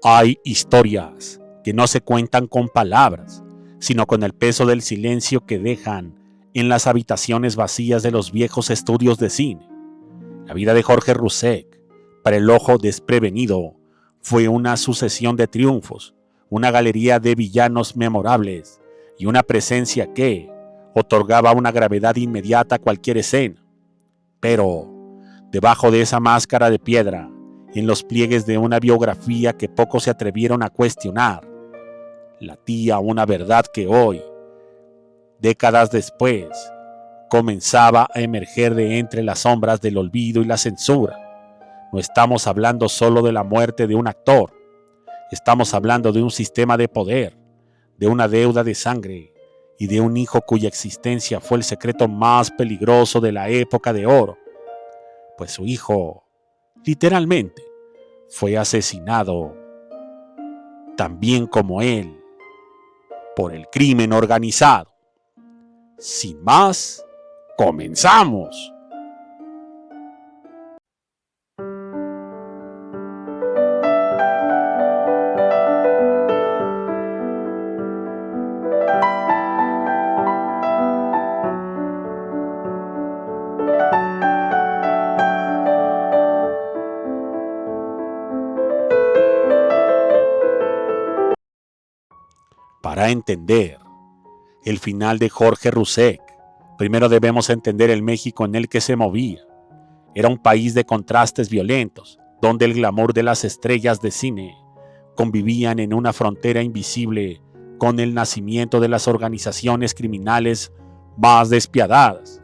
Hay historias que no se cuentan con palabras, sino con el peso del silencio que dejan en las habitaciones vacías de los viejos estudios de cine. La vida de Jorge Roussek, para el ojo desprevenido, fue una sucesión de triunfos, una galería de villanos memorables y una presencia que otorgaba una gravedad inmediata a cualquier escena. Pero, debajo de esa máscara de piedra, en los pliegues de una biografía que pocos se atrevieron a cuestionar, latía una verdad que hoy, décadas después, comenzaba a emerger de entre las sombras del olvido y la censura. No estamos hablando solo de la muerte de un actor, estamos hablando de un sistema de poder, de una deuda de sangre y de un hijo cuya existencia fue el secreto más peligroso de la época de oro, pues su hijo, literalmente, fue asesinado, también como él, por el crimen organizado. Sin más, comenzamos. Para entender el final de Jorge Roussek, primero debemos entender el México en el que se movía. Era un país de contrastes violentos, donde el glamour de las estrellas de cine convivían en una frontera invisible con el nacimiento de las organizaciones criminales más despiadadas.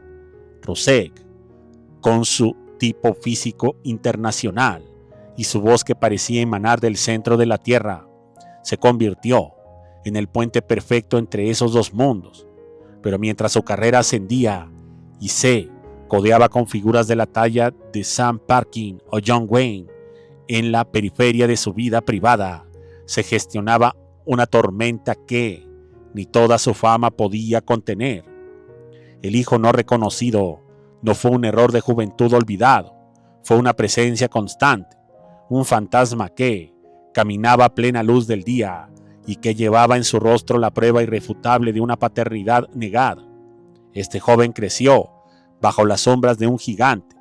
Roussek, con su tipo físico internacional y su voz que parecía emanar del centro de la tierra, se convirtió en el puente perfecto entre esos dos mundos. Pero mientras su carrera ascendía y se codeaba con figuras de la talla de Sam Parkin o John Wayne, en la periferia de su vida privada se gestionaba una tormenta que ni toda su fama podía contener. El hijo no reconocido no fue un error de juventud olvidado, fue una presencia constante, un fantasma que caminaba a plena luz del día y que llevaba en su rostro la prueba irrefutable de una paternidad negada. Este joven creció bajo las sombras de un gigante.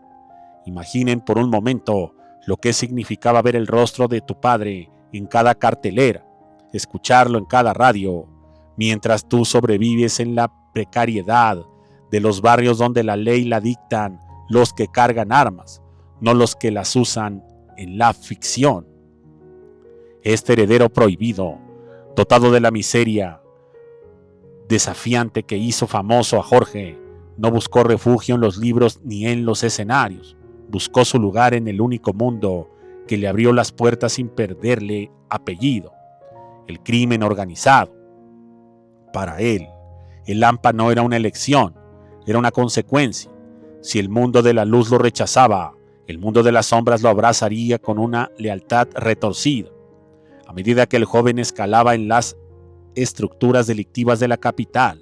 Imaginen por un momento lo que significaba ver el rostro de tu padre en cada cartelera, escucharlo en cada radio, mientras tú sobrevives en la precariedad de los barrios donde la ley la dictan los que cargan armas, no los que las usan en la ficción. Este heredero prohibido, dotado de la miseria desafiante que hizo famoso a Jorge, no buscó refugio en los libros ni en los escenarios. Buscó su lugar en el único mundo que le abrió las puertas sin perderle apellido: el crimen organizado. Para él, el AMPA no era una elección, era una consecuencia. Si el mundo de la luz lo rechazaba, el mundo de las sombras lo abrazaría con una lealtad retorcida. A medida que el joven escalaba en las estructuras delictivas de la capital,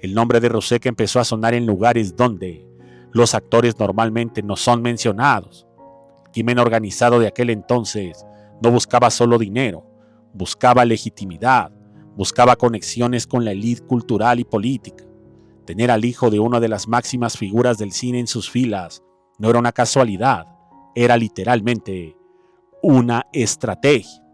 el nombre de Roussek empezó a sonar en lugares donde los actores normalmente no son mencionados. El crimen organizado de aquel entonces no buscaba solo dinero, buscaba legitimidad, buscaba conexiones con la élite cultural y política. Tener al hijo de una de las máximas figuras del cine en sus filas no era una casualidad, era literalmente una estrategia.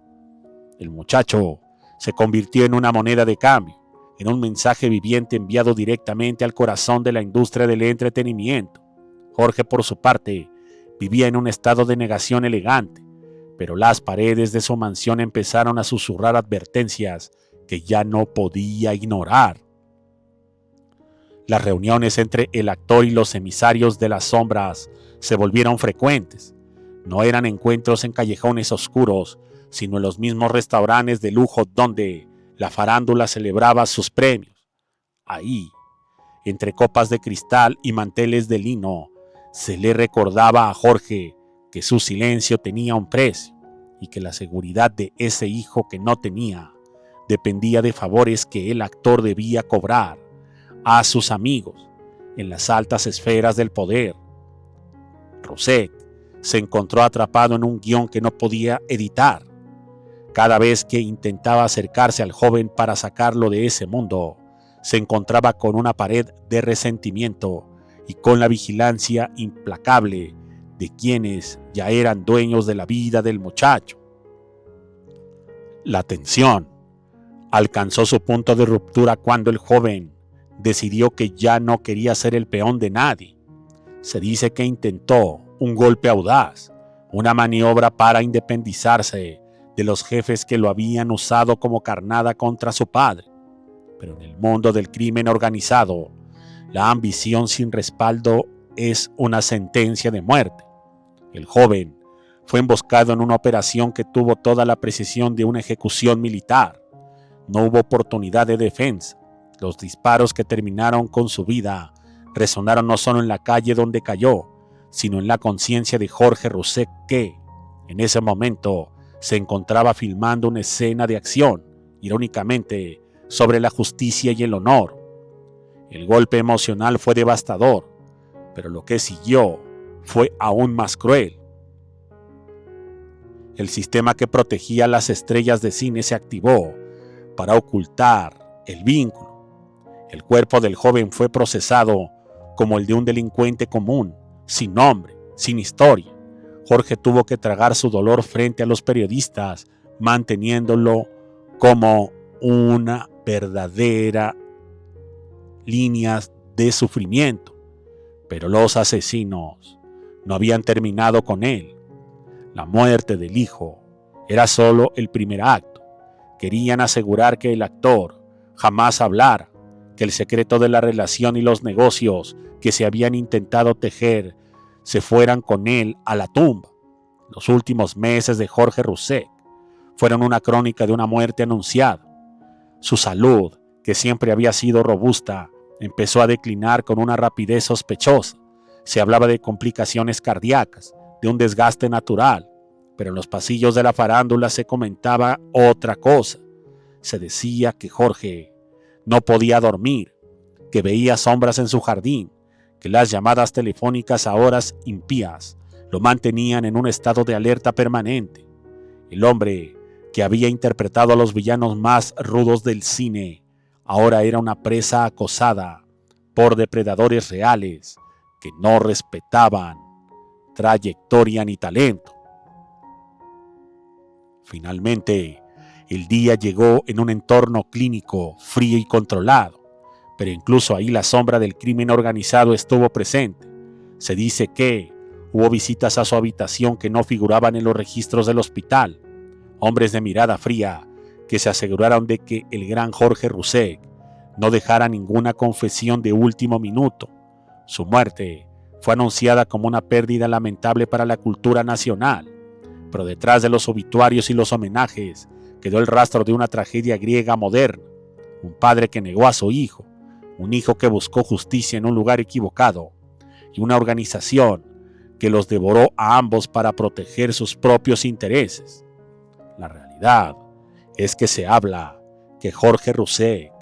El muchacho se convirtió en una moneda de cambio, en un mensaje viviente enviado directamente al corazón de la industria del entretenimiento. Jorge, por su parte, vivía en un estado de negación elegante, pero las paredes de su mansión empezaron a susurrar advertencias que ya no podía ignorar. Las reuniones entre el actor y los emisarios de las sombras se volvieron frecuentes. No eran encuentros en callejones oscuros, sino en los mismos restaurantes de lujo donde la farándula celebraba sus premios. Ahí, entre copas de cristal y manteles de lino, se le recordaba a Jorge que su silencio tenía un precio y que la seguridad de ese hijo que no tenía dependía de favores que el actor debía cobrar a sus amigos en las altas esferas del poder. Roussek se encontró atrapado en un guión que no podía editar. Cada vez que intentaba acercarse al joven para sacarlo de ese mundo, se encontraba con una pared de resentimiento y con la vigilancia implacable de quienes ya eran dueños de la vida del muchacho. La tensión alcanzó su punto de ruptura cuando el joven decidió que ya no quería ser el peón de nadie. Se dice que intentó un golpe audaz, una maniobra para independizarse de los jefes que lo habían usado como carnada contra su padre. Pero en el mundo del crimen organizado, la ambición sin respaldo es una sentencia de muerte. El joven fue emboscado en una operación que tuvo toda la precisión de una ejecución militar. No hubo oportunidad de defensa. Los disparos que terminaron con su vida resonaron no solo en la calle donde cayó, sino en la conciencia de Jorge Roussek que, en ese momento, se encontraba filmando una escena de acción, irónicamente, sobre la justicia y el honor. El golpe emocional fue devastador, pero lo que siguió fue aún más cruel. El sistema que protegía a las estrellas de cine se activó para ocultar el vínculo. El cuerpo del joven fue procesado como el de un delincuente común, sin nombre, sin historia. Jorge tuvo que tragar su dolor frente a los periodistas, manteniéndolo como una verdadera línea de sufrimiento. Pero los asesinos no habían terminado con él. La muerte del hijo era solo el primer acto. Querían asegurar que el actor jamás hablara, que el secreto de la relación y los negocios que se habían intentado tejer se fueran con él a la tumba. Los últimos meses de Jorge Roussek fueron una crónica de una muerte anunciada. Su salud, que siempre había sido robusta, empezó a declinar con una rapidez sospechosa. Se hablaba de complicaciones cardíacas, de un desgaste natural, pero en los pasillos de la farándula se comentaba otra cosa. Se decía que Jorge no podía dormir, que veía sombras en su jardín, que las llamadas telefónicas a horas impías lo mantenían en un estado de alerta permanente. El hombre que había interpretado a los villanos más rudos del cine ahora era una presa acosada por depredadores reales que no respetaban trayectoria ni talento. Finalmente, el día llegó en un entorno clínico frío y controlado, pero incluso ahí la sombra del crimen organizado estuvo presente. Se dice que hubo visitas a su habitación que no figuraban en los registros del hospital, hombres de mirada fría que se aseguraron de que el gran Jorge Roussek no dejara ninguna confesión de último minuto. Su muerte fue anunciada como una pérdida lamentable para la cultura nacional, pero detrás de los obituarios y los homenajes quedó el rastro de una tragedia griega moderna, un padre que negó a su hijo, un hijo que buscó justicia en un lugar equivocado y una organización que los devoró a ambos para proteger sus propios intereses. La realidad es que se habla que Jorge Roussek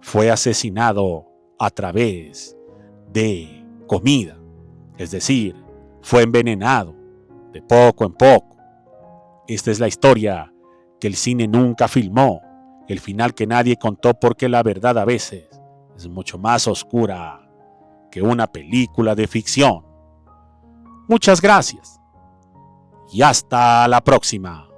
fue asesinado a través de comida, es decir, fue envenenado de poco en poco. Esta es la historia que el cine nunca filmó, el final que nadie contó porque la verdad a veces es mucho más oscura que una película de ficción. Muchas gracias y hasta la próxima.